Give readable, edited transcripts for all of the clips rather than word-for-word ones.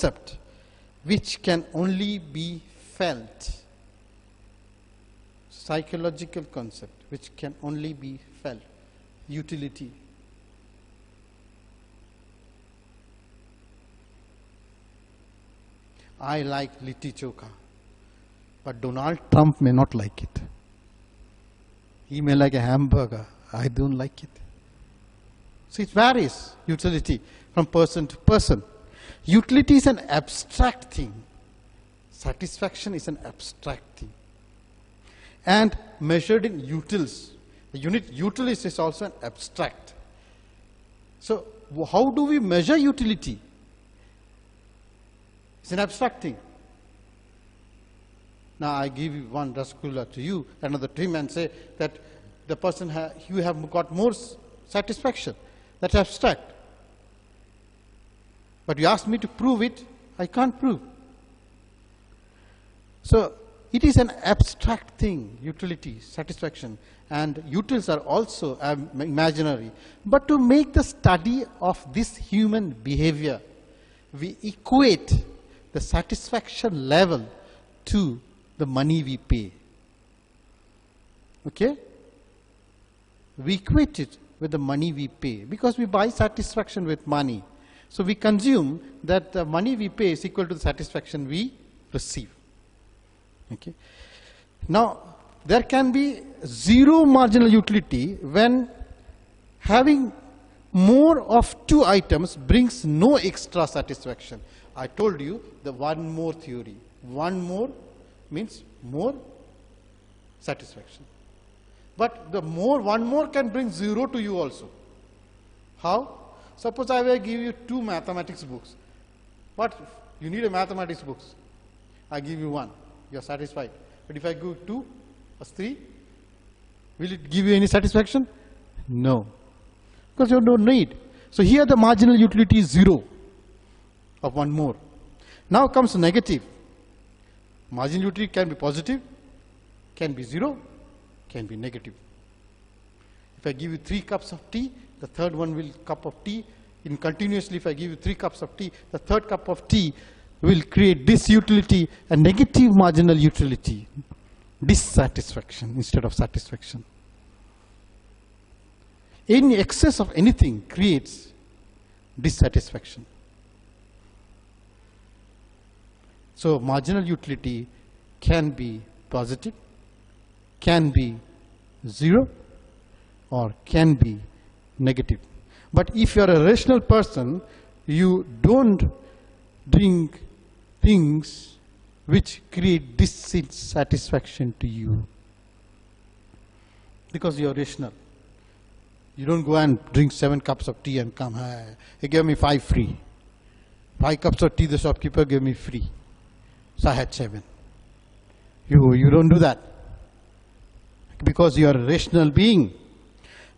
concept which can only be felt. Psychological concept which can only be felt. Utility. I like litti chokha, but Donald Trump may not like it. He may like a hamburger. I don't like it. So it varies, utility, from person to person. Utility is an abstract thing. Satisfaction is an abstract thing. And measured in utils. The unit utilis is also an abstract. So how do we measure utility? It's an abstract thing. Now I give you one rasgulla to you, another to him, and say that the person you have got more satisfaction. That's abstract. But you ask me to prove it, I can't prove. So it is an abstract thing, utility, satisfaction, and utils are also imaginary. But to make the study of this human behavior, we equate the satisfaction level to the money we pay. Okay? We equate it with the money we pay because we buy satisfaction with money. So we consume that the money we pay is equal to the satisfaction we receive. Okay. Now, there can be zero marginal utility when having more of two items brings no extra satisfaction. I told you the one more theory. One more means more satisfaction. But the one more can bring zero to you also. How? Suppose I will give you two mathematics books. What? You need a mathematics books. I give you one. You are satisfied. But if I give 2 plus 3, will it give you any satisfaction? No. Because you don't need. So here the marginal utility is 0 of one more. Now comes negative. Marginal utility can be positive, can be 0, can be negative. If I give you 3 cups of tea, the third one will cup of tea. In continuously, if I give you 3 cups of tea, the third cup of tea will create disutility, a negative marginal utility, dissatisfaction instead of satisfaction. Any excess of anything creates dissatisfaction. So marginal utility can be positive, can be 0, or can be negative. But if you are a rational person, you don't drink things which create dissatisfaction to you. Because you are rational. You don't go and drink 7 cups of tea and come, hey, he gave me 5 free. 5 cups of tea the shopkeeper gave me free. So I had 7. You don't do that. Because you are a rational being.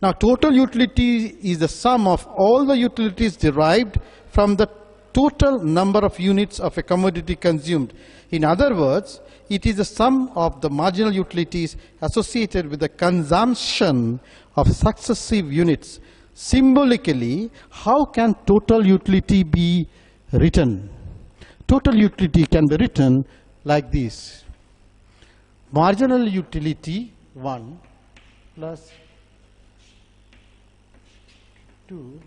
Now total utility is the sum of all the utilities derived from the total number of units of a commodity consumed. In other words, it is the sum of the marginal utilities associated with the consumption of successive units. Symbolically, how can total utility be written? Total utility can be written like this. Marginal utility 1 plus 2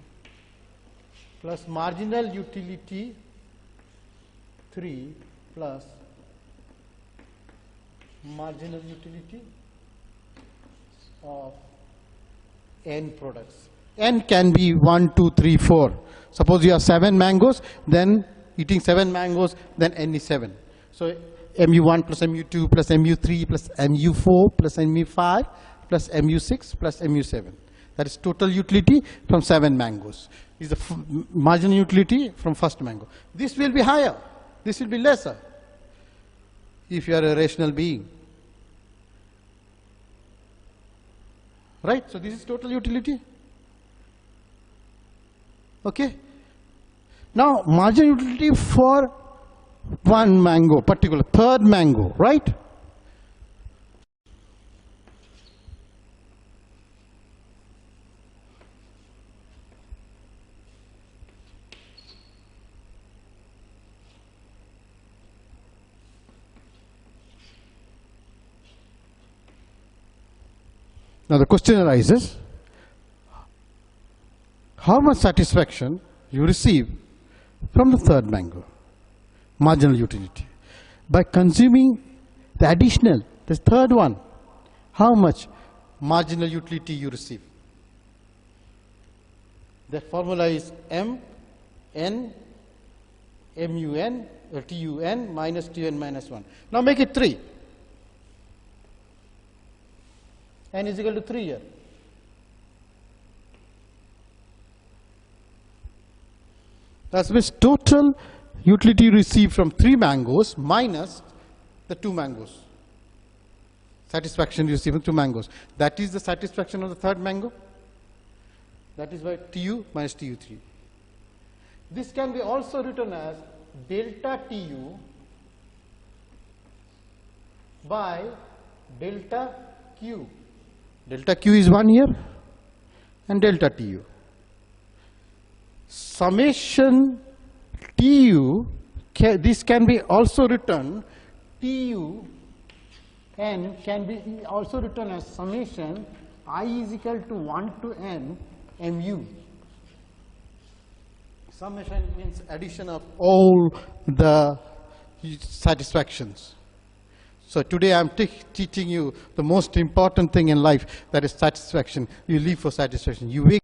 plus marginal utility 3 plus marginal utility of n products. N can be 1, 2, 3, 4. Suppose you have 7 mangoes, then eating 7 mangoes, then n is 7. So mu1 plus mu2 plus mu3 plus mu4 plus mu5 plus mu6 plus mu7. That is total utility from 7 mangoes. Is the marginal utility from first mango. This will be higher. This will be lesser if you are a rational being. Right? So this is total utility. Okay? Now marginal utility for one mango, particular third mango, right? Now the question arises, how much satisfaction you receive from the third mango, marginal utility, by consuming the additional, the third one, how much marginal utility you receive. That formula is M, N, MUN, or TUN minus TUN minus 1. Now make it 3. N is equal to 3 here. That means total utility received from 3 mangoes minus the 2 mangoes. Satisfaction received from 2 mangoes. That is the satisfaction of the third mango. That is why TU minus TU3. This can be also written as delta TU by delta Q. Delta Q is 1 here and delta TU. Summation TU, this can be also written, TU N can be also written as summation I is equal to 1 to N MU. Summation means addition of all the satisfactions. So today I am teaching you the most important thing in life, that is satisfaction. You live for satisfaction. You wake